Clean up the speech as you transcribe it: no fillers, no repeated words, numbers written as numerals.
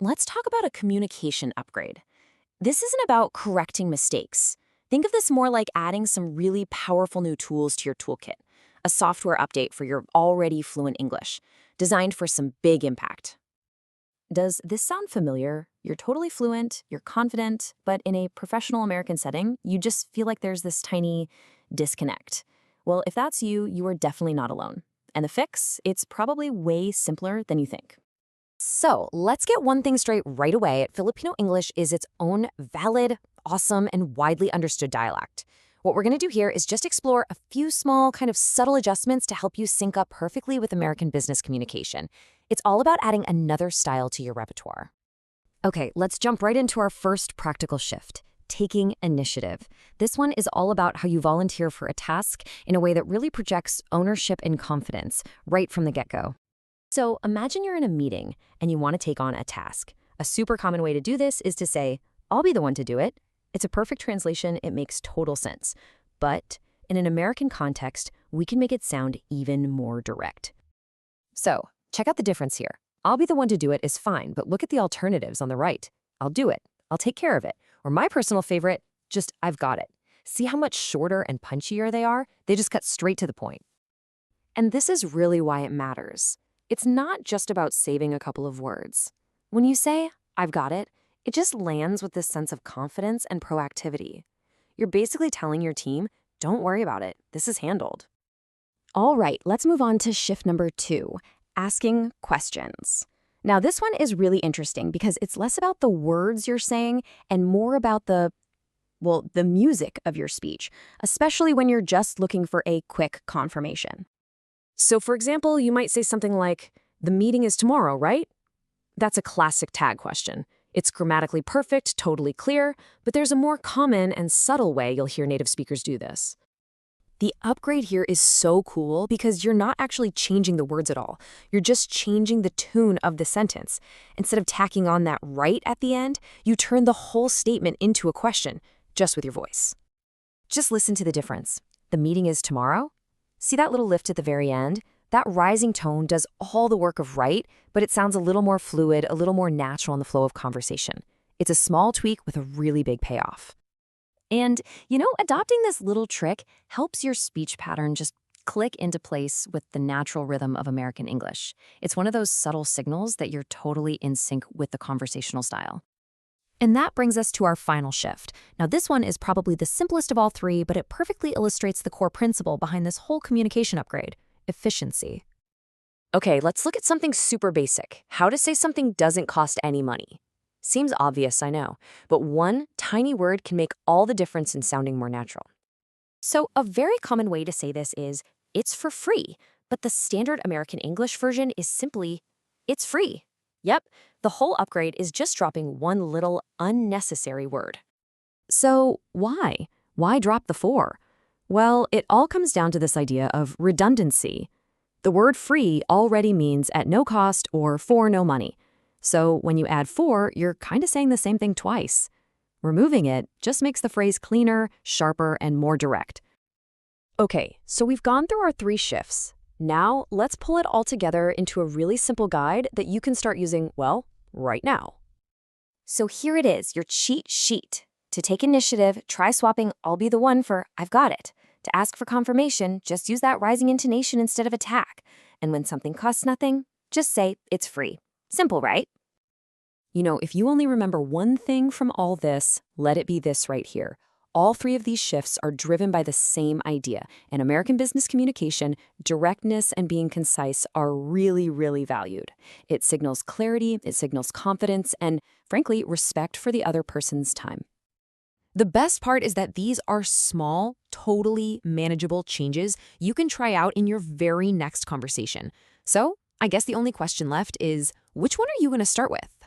let's talk about a communication upgrade. This isn't about correcting mistakes. Think of this more like adding some really powerful new tools to your toolkit, a software update for your already fluent English, designed for some big impact. Does this sound familiar? You're totally fluent, you're confident, but in a professional American setting, you just feel like there's this tiny disconnect. Well, if that's you, you are definitely not alone. And the fix? It's probably way simpler than you think. So let's get one thing straight right away. Filipino English is its own valid, awesome, and widely understood dialect. What we're going to do here is just explore a few small, kind of subtle adjustments to help you sync up perfectly with American business communication. It's all about adding another style to your repertoire. Okay, let's jump right into our first practical shift, taking initiative. This one is all about how you volunteer for a task in a way that really projects ownership and confidence right from the get-go. So imagine you're in a meeting and you want to take on a task. A super common way to do this is to say, I'll be the one to do it. It's a perfect translation. It makes total sense. But in an American context, we can make it sound even more direct. So check out the difference here. I'll be the one to do it is fine, but look at the alternatives on the right. I'll do it. I'll take care of it. Or my personal favorite, just I've got it. See how much shorter and punchier they are? They just cut straight to the point. And this is really why it matters. It's not just about saving a couple of words. When you say, I've got it, it just lands with this sense of confidence and proactivity. You're basically telling your team, don't worry about it, this is handled. All right, let's move on to shift number 2, asking questions. Now, this one is really interesting because it's less about the words you're saying and more about the music of your speech, especially when you're just looking for a quick confirmation. So, for example, you might say something like, the meeting is tomorrow, right? That's a classic tag question. It's grammatically perfect, totally clear, but there's a more common and subtle way you'll hear native speakers do this. The upgrade here is so cool because you're not actually changing the words at all. You're just changing the tune of the sentence. Instead of tacking on that right at the end, you turn the whole statement into a question, just with your voice. Just listen to the difference. The meeting is tomorrow? See that little lift at the very end? That rising tone does all the work of right, but it sounds a little more fluid, a little more natural in the flow of conversation. It's a small tweak with a really big payoff. And, adopting this little trick helps your speech pattern just click into place with the natural rhythm of American English. It's one of those subtle signals that you're totally in sync with the conversational style. And that brings us to our final shift. Now, this one is probably the simplest of all three, but it perfectly illustrates the core principle behind this whole communication upgrade: efficiency. Okay, let's look at something super basic. How to say something doesn't cost any money. Seems obvious, I know, but one tiny word can make all the difference in sounding more natural. So a very common way to say this is, it's for free, but the standard American English version is simply, it's free. Yep, the whole upgrade is just dropping one little unnecessary word. So why? Why drop the 4? Well, it all comes down to this idea of redundancy. The word free already means at no cost or for no money. So when you add 4, you're kind of saying the same thing twice. Removing it just makes the phrase cleaner, sharper, and more direct. Okay, so we've gone through our 3 shifts. Now, let's pull it all together into a really simple guide that you can start using, right now. So here it is, your cheat sheet. To take initiative, try swapping I'll be the one for I've got it. To ask for confirmation, just use that rising intonation instead of a tag. And when something costs nothing, just say it's free. Simple, right? If you only remember one thing from all this, let it be this right here. All 3 of these shifts are driven by the same idea. In American business communication, directness and being concise are really, really valued. It signals clarity, it signals confidence, and, frankly, respect for the other person's time. The best part is that these are small, totally manageable changes you can try out in your very next conversation. So, I guess the only question left is, which one are you going to start with?